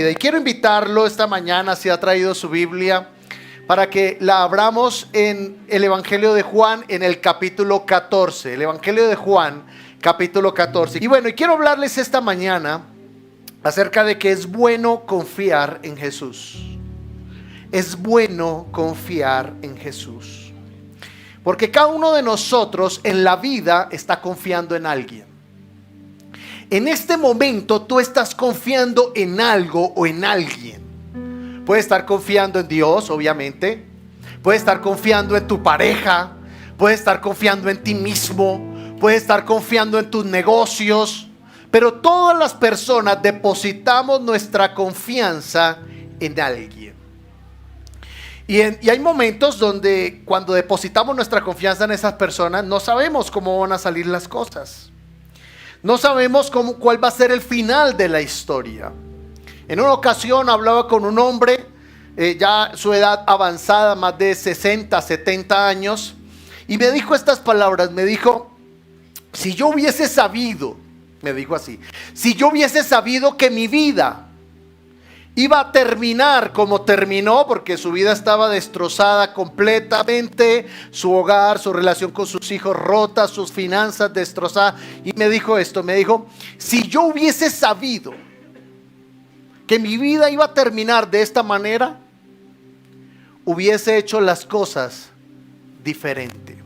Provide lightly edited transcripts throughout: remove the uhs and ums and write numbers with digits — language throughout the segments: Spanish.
vida. Y quiero invitarlo esta mañana, si ha traído su Biblia, para que la abramos en el Evangelio de Juan, en el capítulo 14. El Evangelio de Juan, capítulo 14. Y bueno, y quiero hablarles esta mañana acerca de que es bueno confiar en Jesús. Es bueno confiar en Jesús. Porque cada uno de nosotros en la vida está confiando en alguien. En este momento tú estás confiando en algo o en alguien. Puedes estar confiando en Dios, obviamente. Puedes estar confiando en tu pareja. Puedes estar confiando en ti mismo. Puedes estar confiando en tus negocios. Pero todas las personas depositamos nuestra confianza en alguien. Y hay momentos donde cuando depositamos nuestra confianza en esas personas no sabemos cómo van a salir las cosas. No sabemos cuál va a ser el final de la historia. En una ocasión hablaba con un hombre, ya su edad avanzada, más de 60, 70 años, y me dijo estas palabras, me dijo, si yo hubiese sabido, me dijo así, si yo hubiese sabido que mi vida iba a terminar como terminó, porque su vida estaba destrozada completamente, su hogar, su relación con sus hijos rota, sus finanzas destrozadas. Y me dijo esto, me dijo, si yo hubiese sabido que mi vida iba a terminar de esta manera, hubiese hecho las cosas diferente.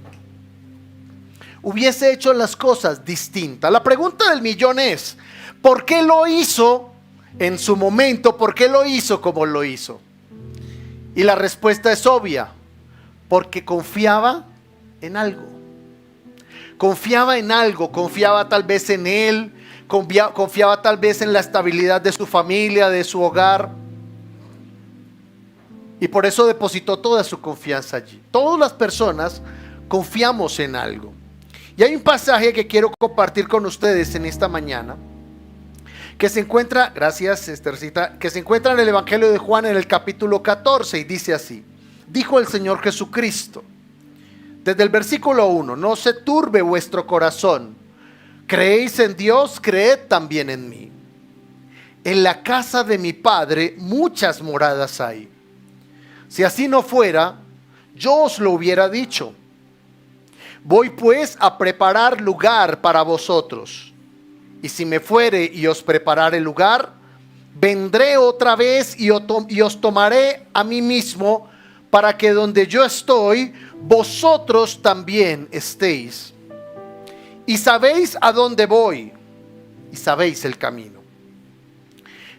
Hubiese hecho las cosas distintas. La pregunta del millón es, ¿por qué lo hizo en su momento? ¿Por qué lo hizo como lo hizo? Y la respuesta es obvia, porque confiaba en algo. Confiaba en algo, confiaba tal vez en él, confiaba tal vez en la estabilidad de su familia, de su hogar. Y por eso depositó toda su confianza allí. Todas las personas confiamos en algo. Y hay un pasaje que quiero compartir con ustedes en esta mañana, que se encuentra, gracias Esthercita, que se encuentra en el Evangelio de Juan en el capítulo 14 y dice así: dijo el Señor Jesucristo, desde el versículo 1, no se turbe vuestro corazón, creéis en Dios, creed también en mí. En la casa de mi Padre muchas moradas hay. Si así no fuera, yo os lo hubiera dicho. Voy pues a preparar lugar para vosotros. Y si me fuere y os preparare lugar, vendré otra vez y os tomaré a mí mismo, para que donde yo estoy, vosotros también estéis. Y sabéis a dónde voy, y sabéis el camino.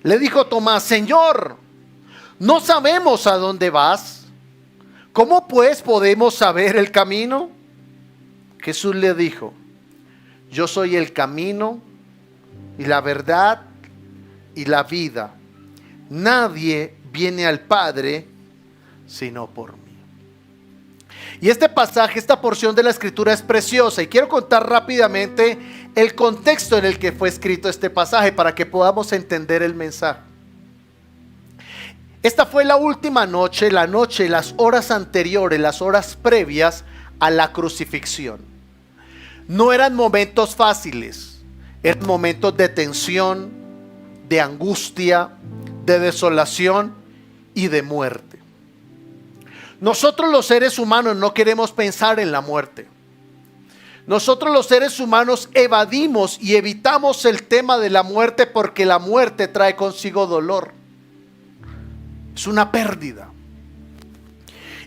Le dijo Tomás, Señor, no sabemos a dónde vas. ¿Cómo pues podemos saber el camino? Jesús le dijo, yo soy el camino y la verdad y la vida. Nadie viene al Padre sino por mí. Y este pasaje, esta porción de la escritura es preciosa, y quiero contar rápidamente el contexto en el que fue escrito este pasaje para que podamos entender el mensaje. Esta fue la última noche, las horas anteriores, las horas previas a la crucifixión. No eran momentos fáciles. Eran momentos de tensión, de angustia, de desolación y de muerte. Nosotros los seres humanos no queremos pensar en la muerte. Nosotros los seres humanos evadimos y evitamos el tema de la muerte porque la muerte trae consigo dolor. Es una pérdida.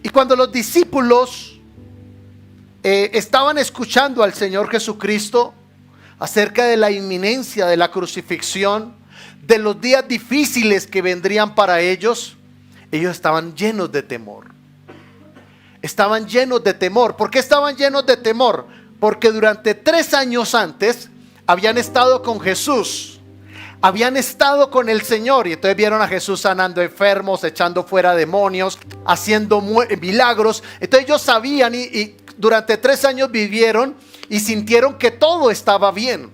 Y cuando los discípulos estaban escuchando al Señor Jesucristo acerca de la inminencia de la crucifixión, de los días difíciles que vendrían para ellos, ellos estaban llenos de temor. Estaban llenos de temor. ¿Por qué estaban llenos de temor? Porque durante 3 años antes habían estado con Jesús, habían estado con el Señor, y entonces vieron a Jesús sanando enfermos, echando fuera demonios, haciendo milagros. Entonces ellos sabían y durante 3 años vivieron y sintieron que todo estaba bien.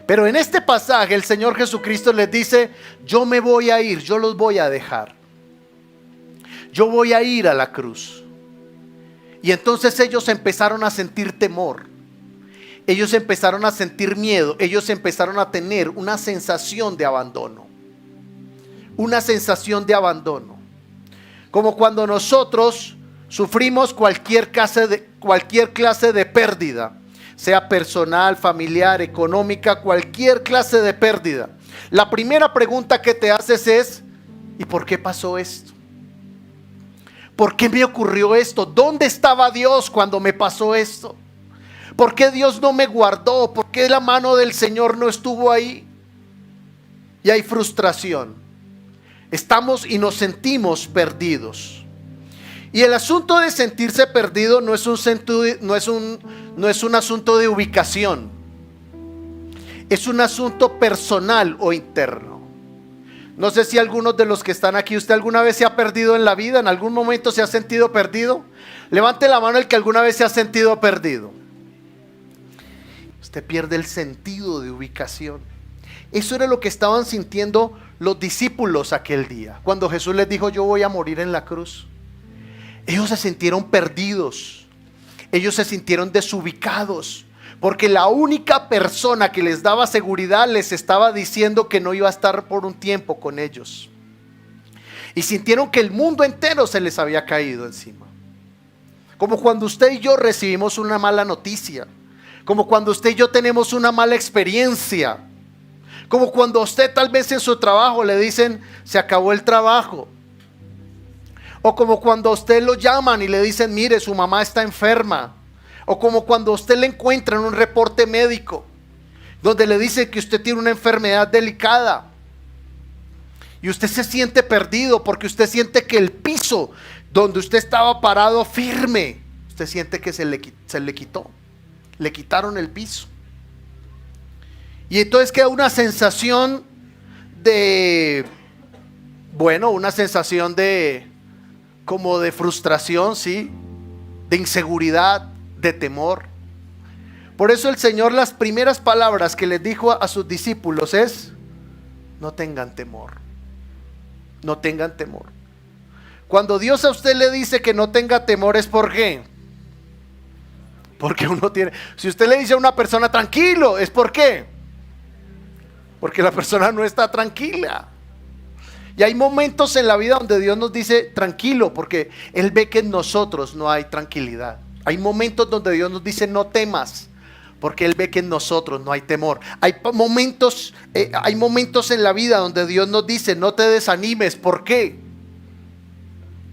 Pero en este pasaje el Señor Jesucristo les dice, yo me voy a ir, yo los voy a dejar. Yo voy a ir a la cruz. Y entonces ellos empezaron a sentir temor. Ellos empezaron a sentir miedo. Ellos empezaron a tener una sensación de abandono. una sensación de abandono. Como cuando nosotros sufrimos cualquier clase de pérdida, sea personal, familiar, económica, cualquier clase de pérdida. La primera pregunta que te haces es: ¿y por qué pasó esto? ¿Por qué me ocurrió esto? ¿Dónde estaba Dios cuando me pasó esto? ¿Por qué Dios no me guardó? ¿Por qué la mano del Señor no estuvo ahí? Y hay frustración. Estamos y nos sentimos perdidos. Y el asunto de sentirse perdido no es un asunto de ubicación. Es un asunto personal o interno. No sé si algunos de los que están aquí, ¿usted alguna vez se ha perdido en la vida? ¿En algún momento se ha sentido perdido? Levante la mano el que alguna vez se ha sentido perdido. Usted pierde el sentido de ubicación. Eso era lo que estaban sintiendo los discípulos aquel día, cuando Jesús les dijo: yo voy a morir en la cruz. Ellos se sintieron perdidos. Ellos se sintieron desubicados, porque la única persona que les daba seguridad les estaba diciendo que no iba a estar por un tiempo con ellos. Y sintieron que el mundo entero se les había caído encima. Como cuando usted y yo recibimos una mala noticia. Como cuando usted y yo tenemos una mala experiencia. Como cuando a usted tal vez en su trabajo le dicen: se acabó el trabajo. O como cuando a usted lo llaman y le dicen: mire, su mamá está enferma. O como cuando a usted le encuentran un reporte médico donde le dice que usted tiene una enfermedad delicada. Y usted se siente perdido porque usted siente que el piso donde usted estaba parado firme, usted siente que se le quitó. Le quitaron el piso. Y entonces queda una sensación una sensación como de frustración, ¿sí? De inseguridad, de temor. Por eso el Señor, las primeras palabras que les dijo a sus discípulos es: no tengan temor. No tengan temor. Cuando Dios a usted le dice que no tenga temor, ¿es por qué? Porque uno tiene. Si usted le dice a una persona: tranquilo, ¿es por qué? Porque la persona no está tranquila. Y hay momentos en la vida donde Dios nos dice: tranquilo, porque Él ve que en nosotros no hay tranquilidad. Hay momentos donde Dios nos dice: no temas, porque Él ve que en nosotros no hay temor. Hay momentos en la vida donde Dios nos dice: no te desanimes. ¿Por qué?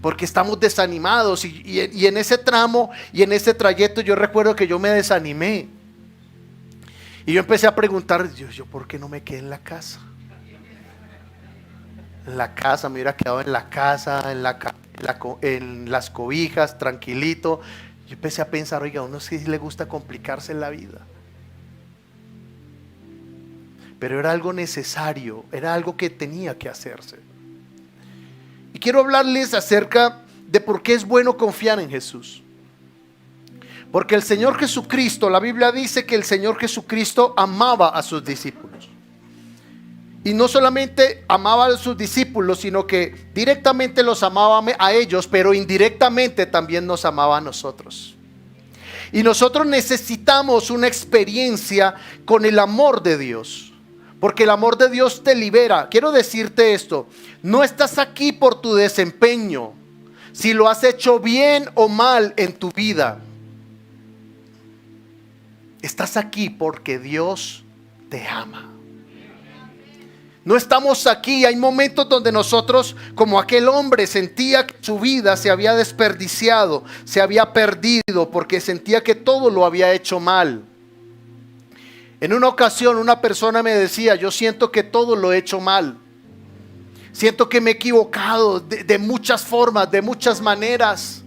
Porque estamos desanimados. Y en ese tramo y en ese trayecto yo recuerdo que yo me desanimé. Y yo empecé a preguntar: yo ¿por qué no me quedé en la casa? En la casa, me hubiera quedado en la casa, en las cobijas, tranquilito. Yo empecé a pensar: oiga, a uno sí le gusta complicarse en la vida. Pero era algo necesario, era algo que tenía que hacerse. Y quiero hablarles acerca de por qué es bueno confiar en Jesús. Porque el Señor Jesucristo, la Biblia dice que el Señor Jesucristo amaba a sus discípulos. Y no solamente amaba a sus discípulos, sino que directamente los amaba a ellos, pero indirectamente también nos amaba a nosotros. Y nosotros necesitamos una experiencia con el amor de Dios, porque el amor de Dios te libera. Quiero decirte esto: no estás aquí por tu desempeño, si lo has hecho bien o mal en tu vida. Estás aquí porque Dios te ama. No estamos aquí. Hay momentos donde nosotros, como aquel hombre, sentía que su vida se había desperdiciado, se había perdido, porque sentía que todo lo había hecho mal. En una ocasión una persona me decía: yo siento que todo lo he hecho mal. Siento que me he equivocado de muchas formas, de muchas maneras.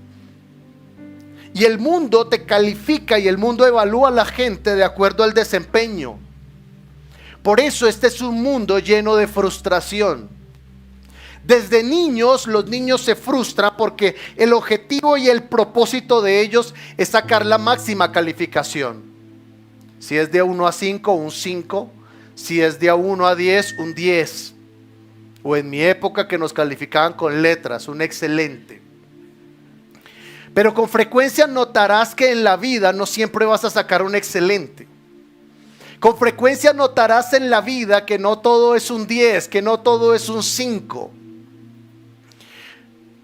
Y el mundo te califica y el mundo evalúa a la gente de acuerdo al desempeño. Por eso este es un mundo lleno de frustración. Desde niños, los niños se frustran porque el objetivo y el propósito de ellos es sacar la máxima calificación. Si es de 1 a 5, un 5. Si es de 1 a 10, un 10. O en mi época que nos calificaban con letras, un excelente. Pero con frecuencia notarás que en la vida no siempre vas a sacar un excelente. Con frecuencia notarás en la vida que no todo es un 10, que no todo es un 5.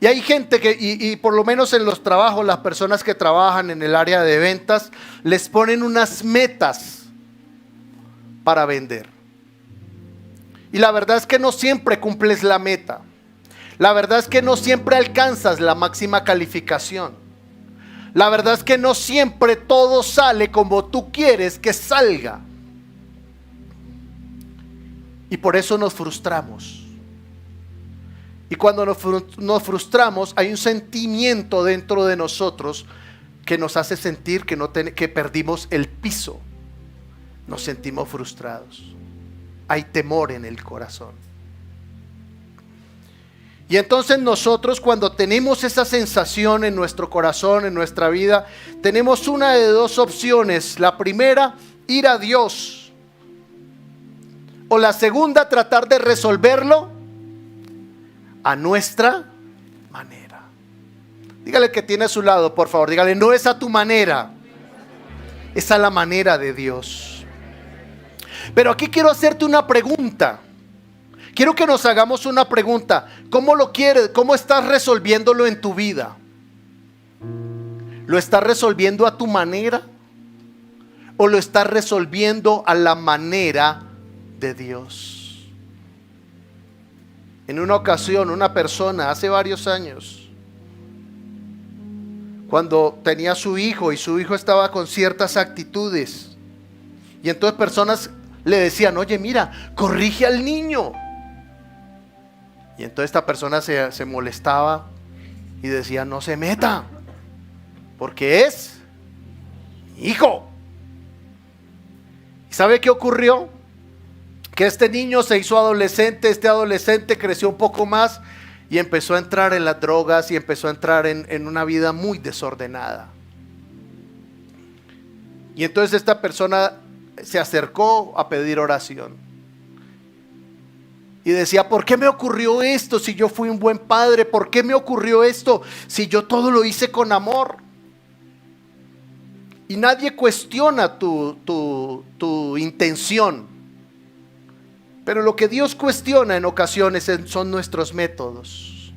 Y hay gente que, y por lo menos en los trabajos, las personas que trabajan en el área de ventas, les ponen unas metas para vender. Y la verdad es que no siempre cumples la meta. La verdad es que no siempre alcanzas la máxima calificación. La verdad es que no siempre todo sale como tú quieres que salga. Y por eso nos frustramos. Y cuando nos frustramos, hay un sentimiento dentro de nosotros que nos hace sentir que perdimos el piso. Nos sentimos frustrados. Hay temor en el corazón. Y entonces nosotros, cuando tenemos esa sensación en nuestro corazón, en nuestra vida, tenemos una de dos opciones. La primera, ir a Dios. O la segunda, tratar de resolverlo a nuestra manera. Dígale que tiene a su lado, por favor. Dígale, no es a tu manera, es a la manera de Dios. Pero aquí quiero hacerte una pregunta. Quiero que nos hagamos una pregunta. ¿Cómo lo quieres? ¿Cómo estás resolviéndolo en tu vida? ¿Lo estás resolviendo a tu manera? ¿O lo estás resolviendo a la manera de Dios? En una ocasión, una persona, hace varios años, cuando tenía a su hijo y su hijo estaba con ciertas actitudes, y entonces personas le decían, oye, mira, corrige al niño. Y entonces esta persona se molestaba y decía, no se meta, porque es mi hijo. ¿Y sabe qué ocurrió? Que este niño se hizo adolescente, este adolescente creció un poco más y empezó a entrar en las drogas y empezó a entrar en una vida muy desordenada. Y entonces esta persona se acercó a pedir oración. Y decía, ¿por qué me ocurrió esto si yo fui un buen padre? ¿Por qué me ocurrió esto si yo todo lo hice con amor? Y nadie cuestiona tu intención. Pero lo que Dios cuestiona en ocasiones son nuestros métodos.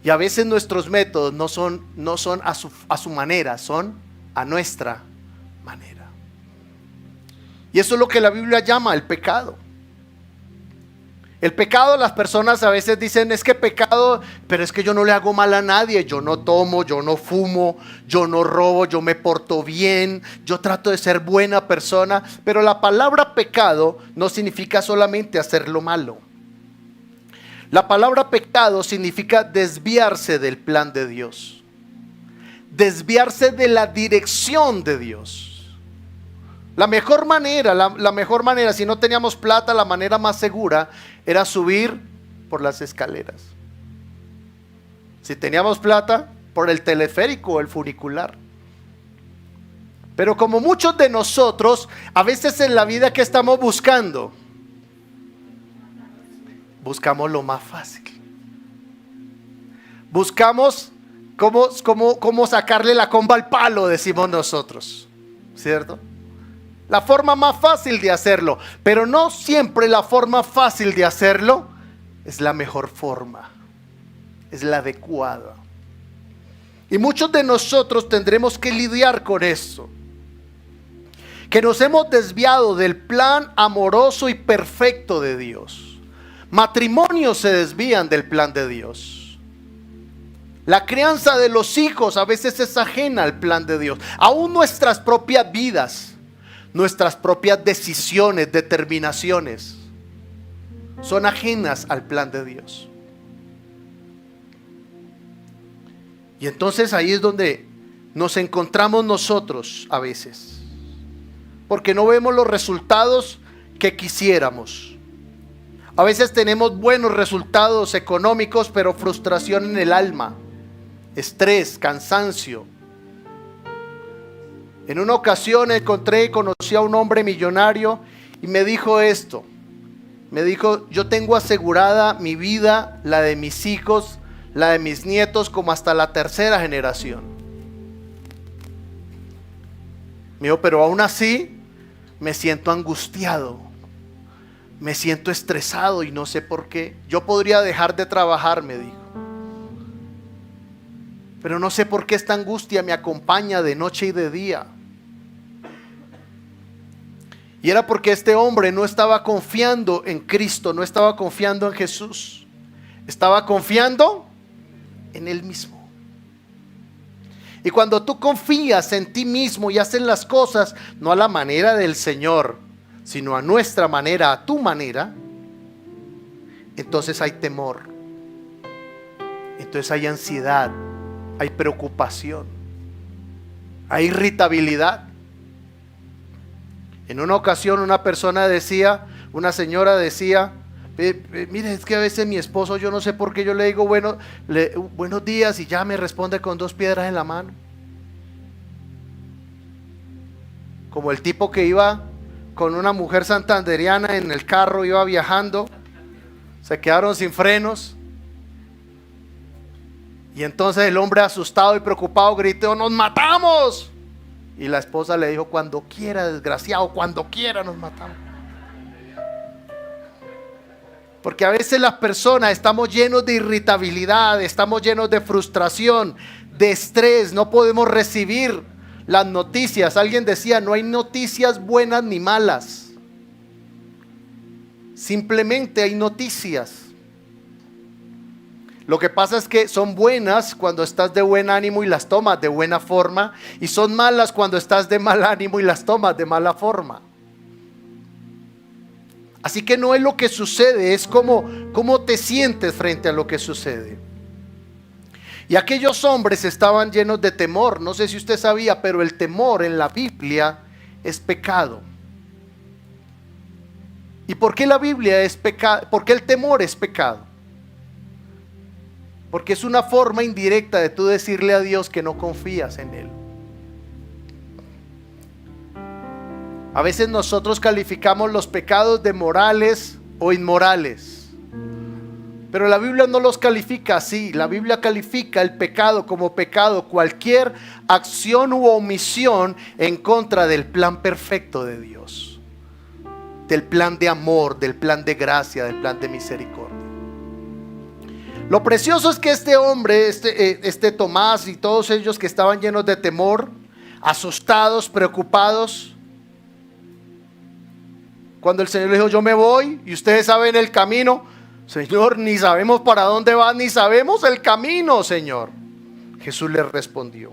Y a veces nuestros métodos no son a su manera, son a nuestra manera. Y eso es lo que la Biblia llama el pecado. El pecado, las personas a veces dicen, es que pecado, pero es que yo no le hago mal a nadie. Yo no tomo, yo no fumo, yo no robo, yo me porto bien, yo trato de ser buena persona. Pero la palabra pecado no significa solamente hacer lo malo. La palabra pecado significa desviarse del plan de Dios, desviarse de la dirección de Dios. La mejor manera, si no teníamos plata, la manera más segura era subir por las escaleras. Si teníamos plata, por el teleférico o el funicular. Pero como muchos de nosotros, a veces en la vida, ¿qué estamos buscando? Buscamos lo más fácil. Buscamos cómo sacarle la comba al palo, decimos nosotros, ¿cierto? La forma más fácil de hacerlo, pero no siempre la forma fácil de hacerlo es la mejor forma, es la adecuada. Y muchos de nosotros tendremos que lidiar con eso, que nos hemos desviado del plan amoroso y perfecto de Dios. Matrimonios se desvían del plan de Dios. La crianza de los hijos a veces es ajena al plan de Dios. Aún nuestras propias vidas, nuestras propias decisiones, determinaciones, son ajenas al plan de Dios. Y entonces ahí es donde nos encontramos nosotros a veces, porque no vemos los resultados que quisiéramos. A veces tenemos buenos resultados económicos, pero frustración en el alma, estrés, cansancio. En una ocasión conocí a un hombre millonario y me dijo esto. Me dijo, yo tengo asegurada mi vida, la de mis hijos, la de mis nietos, como hasta la tercera generación. Me dijo, pero aún así me siento angustiado, me siento estresado y no sé por qué. Yo podría dejar de trabajar, me dijo. pero no sé por qué esta angustia me acompaña de noche y de día. Y era porque este hombre no estaba confiando en Cristo, no estaba confiando en Jesús, estaba confiando en él mismo. Y cuando tú confías en ti mismo y haces las cosas no a la manera del Señor, sino a nuestra manera, a tu manera, entonces hay temor, entonces hay ansiedad, hay preocupación, hay irritabilidad. En una ocasión una persona decía, una señora decía, mire, es que a veces mi esposo, yo no sé por qué yo le digo buenos días y ya me responde con 2 piedras en la mano. Como el tipo que iba con una mujer santandereana en el carro, iba viajando, se quedaron sin frenos. Y entonces el hombre, asustado y preocupado, gritó: ¡nos matamos! Y la esposa le dijo: cuando quiera, desgraciado, cuando quiera nos matamos. Porque a veces las personas estamos llenos de irritabilidad, estamos llenos de frustración, de estrés, no podemos recibir las noticias. Alguien decía: no hay noticias buenas ni malas, simplemente hay noticias. Lo que pasa es que son buenas cuando estás de buen ánimo y las tomas de buena forma, y son malas cuando estás de mal ánimo y las tomas de mala forma. Así que no es lo que sucede, es cómo te sientes frente a lo que sucede. Y aquellos hombres estaban llenos de temor. No sé si usted sabía, pero el temor en la Biblia es pecado. ¿Y por qué la Biblia es pecado? ¿Por qué el temor es pecado? Porque es una forma indirecta de tú decirle a Dios que no confías en Él. A veces nosotros calificamos los pecados de morales o inmorales, pero la Biblia no los califica así. La Biblia califica el pecado como pecado, cualquier acción u omisión en contra del plan perfecto de Dios, del plan de amor, del plan de gracia, del plan de misericordia. Lo precioso es que este hombre, este Tomás y todos ellos que estaban llenos de temor, asustados, preocupados, cuando el Señor le dijo: yo me voy y ustedes saben el camino. Señor, ni sabemos para dónde van, ni sabemos el camino, Señor. Jesús les respondió: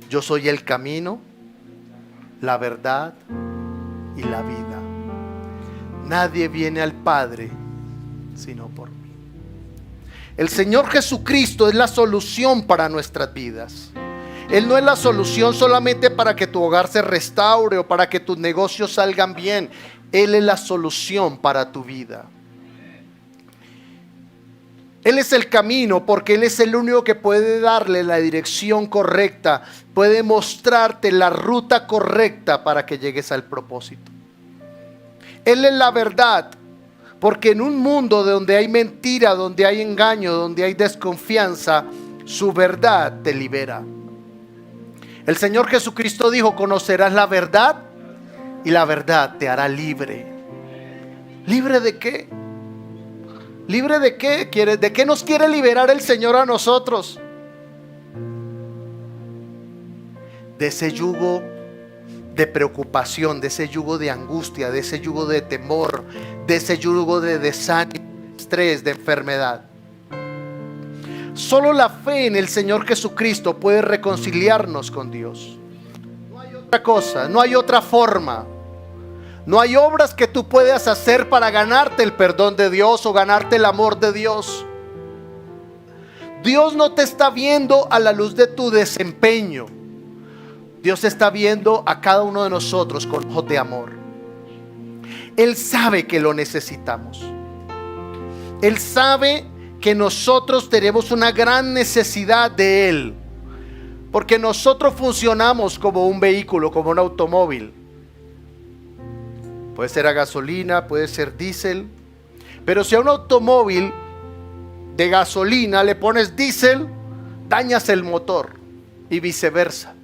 yo soy el camino, la verdad y la vida. Nadie viene al Padre sino por mí. El Señor Jesucristo es la solución para nuestras vidas. Él no es la solución solamente para que tu hogar se restaure o para que tus negocios salgan bien. Él es la solución para tu vida. Él es el camino, porque Él es el único que puede darle la dirección correcta, puede mostrarte la ruta correcta para que llegues al propósito. Él es la verdad, porque en un mundo donde hay mentira, donde hay engaño, donde hay desconfianza, su verdad te libera. El Señor Jesucristo dijo: conocerás la verdad y la verdad te hará libre. ¿Libre de qué? ¿Libre de qué? ¿De qué nos quiere liberar el Señor a nosotros? De ese yugo de preocupación, de ese yugo de angustia, de ese yugo de temor, de ese yugo de desánimo, de estrés, de enfermedad. Solo la fe en el Señor Jesucristo puede reconciliarnos con Dios. No hay otra cosa, no hay otra forma. No hay obras que tú puedas hacer para ganarte el perdón de Dios o ganarte el amor de Dios. Dios no te está viendo a la luz de tu desempeño. Dios está viendo a cada uno de nosotros con ojos de amor. Él sabe que lo necesitamos. Él sabe que nosotros tenemos una gran necesidad de Él, porque nosotros funcionamos como un vehículo, como un automóvil. Puede ser a gasolina, puede ser diésel, pero si a un automóvil de gasolina le pones diésel, dañas el motor y viceversa.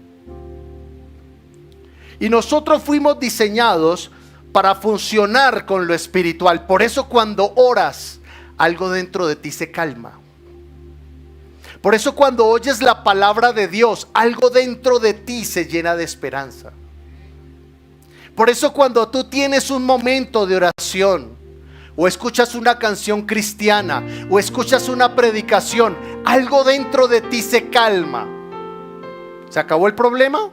Y nosotros fuimos diseñados para funcionar con lo espiritual. Por eso cuando oras, algo dentro de ti se calma. Por eso cuando oyes la palabra de Dios, algo dentro de ti se llena de esperanza. Por eso cuando tú tienes un momento de oración, o escuchas una canción cristiana, o escuchas una predicación, algo dentro de ti se calma. ¿Se acabó el problema?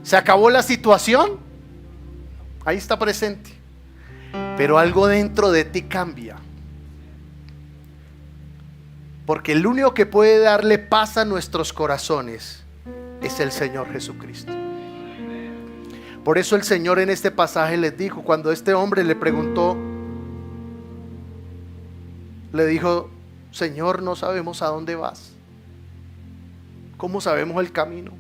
¿Se acabó la situación? Ahí está presente. Pero algo dentro de ti cambia. Porque el único que puede darle paz a nuestros corazones es el Señor Jesucristo. Por eso el Señor en este pasaje les dijo, cuando este hombre le preguntó, le dijo: Señor, no sabemos a dónde vas. ¿Cómo sabemos el camino?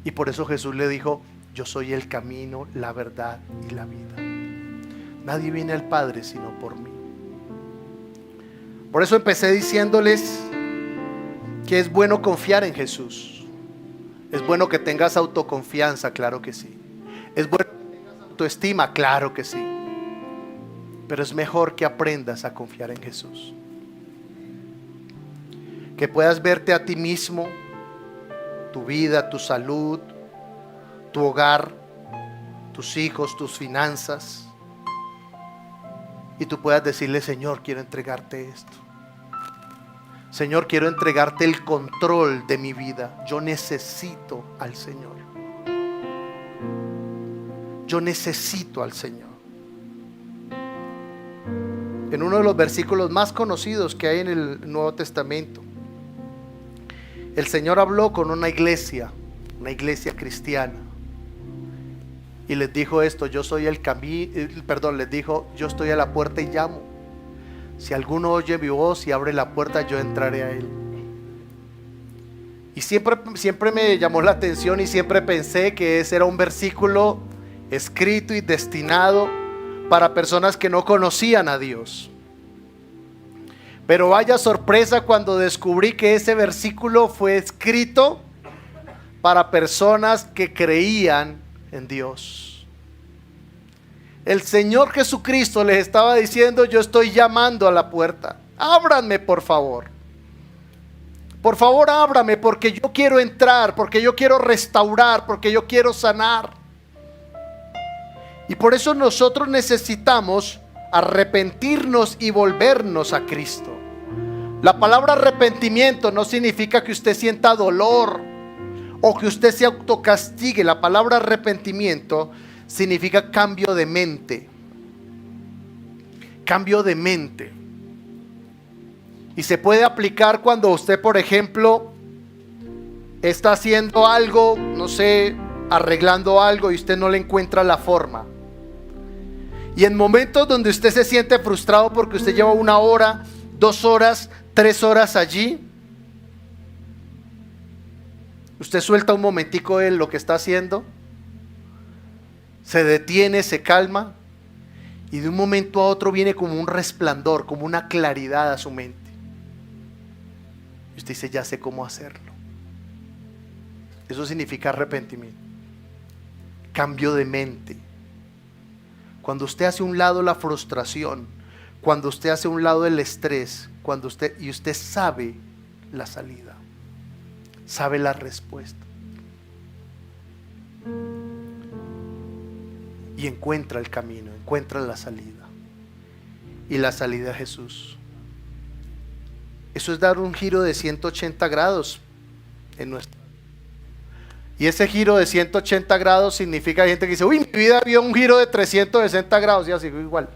Y por eso Jesús le dijo: yo soy el camino, la verdad y la vida. Nadie viene al Padre sino por mí. Por eso empecé diciéndoles que es bueno confiar en Jesús. Es bueno que tengas autoconfianza, claro que sí. Es bueno que tengas autoestima, claro que sí. Pero es mejor que aprendas a confiar en Jesús. Que puedas verte a ti mismo, tu vida, tu salud, tu hogar, tus hijos, tus finanzas. Y tú puedas decirle: Señor, quiero entregarte esto. Señor, quiero entregarte el control de mi vida. Yo necesito al Señor. Yo necesito al Señor. En uno de los versículos más conocidos que hay en el Nuevo Testamento, el Señor habló con una iglesia cristiana, y les dijo esto: yo soy el camino, les dijo: yo estoy a la puerta y llamo. Si alguno oye mi voz y abre la puerta, yo entraré a él. Y siempre me llamó la atención, y siempre pensé que ese era un versículo escrito y destinado para personas que no conocían a Dios. Pero vaya sorpresa cuando descubrí que ese versículo fue escrito para personas que creían en Dios. El Señor Jesucristo les estaba diciendo: yo estoy llamando a la puerta, ábranme por favor. Por favor, ábrame, porque yo quiero entrar, porque yo quiero restaurar, porque yo quiero sanar. Y por eso nosotros necesitamos arrepentirnos y volvernos a Cristo. La palabra arrepentimiento no significa que usted sienta dolor o que usted se autocastigue. La palabra arrepentimiento significa cambio de mente. Cambio de mente. Y se puede aplicar cuando usted, por ejemplo, está haciendo algo, no sé, arreglando algo, y usted no le encuentra la forma. Y en momentos donde usted se siente frustrado porque usted lleva 1 hora, 2 horas, 3 horas allí, usted suelta un momentico de lo que está haciendo, se detiene, se calma, y de un momento a otro viene como un resplandor, como una claridad a su mente. Y usted dice: ya sé cómo hacerlo. Eso significa arrepentimiento, cambio de mente. Cuando usted hace a un lado la frustración, cuando usted hace a un lado el estrés, y usted sabe la salida, sabe la respuesta, y encuentra el camino, encuentra la salida, y la salida es Jesús. Eso es dar un giro de 180 grados en nuestra vida. Y ese giro de 180 grados significa, hay gente que dice: uy, mi vida dio un giro de 360 grados, ya sigo igual.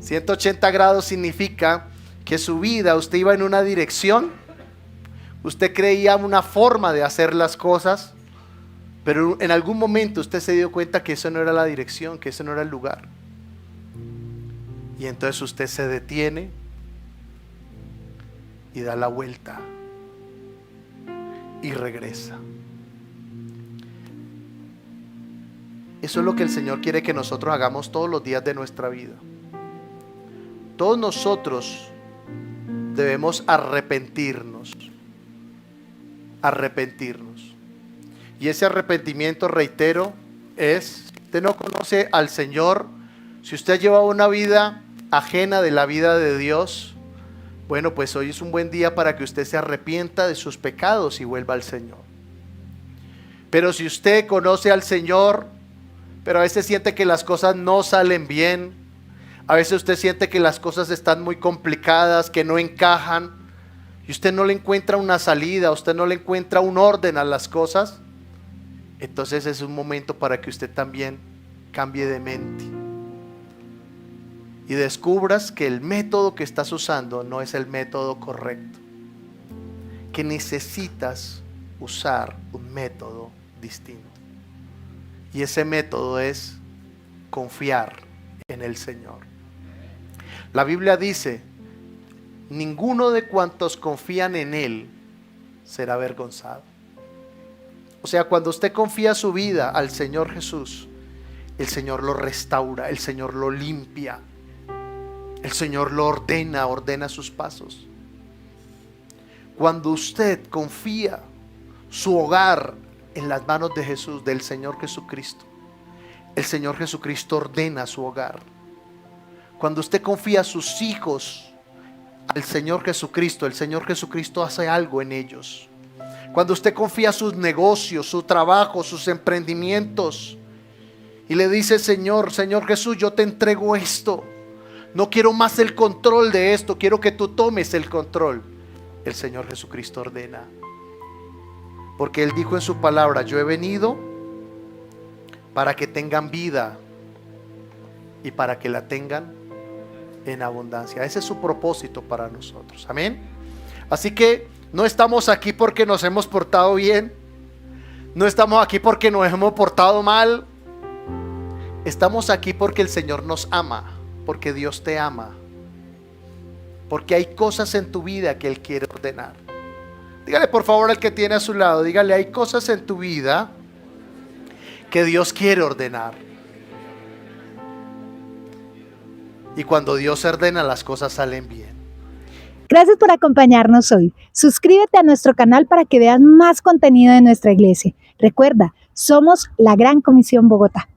180 grados significa que su vida, usted iba en una dirección, usted creía una forma de hacer las cosas, pero en algún momento usted se dio cuenta que eso no era la dirección, que eso no era el lugar. Y entonces usted se detiene y da la vuelta y regresa. Eso es lo que el Señor quiere que nosotros hagamos todos los días de nuestra vida. Todos nosotros debemos arrepentirnos. Y ese arrepentimiento, reitero, es: usted no conoce al Señor, si usted ha llevado una vida ajena de la vida de Dios, bueno, pues hoy es un buen día para que usted se arrepienta de sus pecados y vuelva al Señor. Pero si usted conoce al Señor, pero a veces siente que las cosas no salen bien, a veces usted siente que las cosas están muy complicadas, que no encajan, y usted no le encuentra una salida, usted no le encuentra un orden a las cosas, entonces es un momento para que usted también cambie de mente y descubras que el método que estás usando no es el método correcto, que necesitas usar un método distinto, y ese método es confiar en el Señor. La Biblia dice: ninguno de cuantos confían en Él será avergonzado. O sea, cuando usted confía su vida al Señor Jesús, el Señor lo restaura, el Señor lo limpia, el Señor lo ordena sus pasos. Cuando usted confía su hogar en las manos de Jesús, del Señor Jesucristo, el Señor Jesucristo ordena su hogar. Cuando usted confía a sus hijos al Señor Jesucristo, el Señor Jesucristo hace algo en ellos. Cuando usted confía sus negocios, su trabajo, sus emprendimientos, y le dice: Señor Jesús, yo te entrego esto, no quiero más el control de esto, quiero que tú tomes el control. El Señor Jesucristo ordena, porque Él dijo en su palabra: yo he venido para que tengan vida y para que la tengan en abundancia. Ese es su propósito para nosotros. Amén. Así que no estamos aquí porque nos hemos portado bien, no estamos aquí porque nos hemos portado mal. Estamos aquí porque el Señor nos ama, porque Dios te ama, porque hay cosas en tu vida que Él quiere ordenar. Dígale por favor al que tiene a su lado, dígale: hay cosas en tu vida que Dios quiere ordenar. Y cuando Dios ordena, las cosas salen bien. Gracias por acompañarnos hoy. Suscríbete a nuestro canal para que veas más contenido de nuestra iglesia. Recuerda, somos la Gran Comisión Bogotá.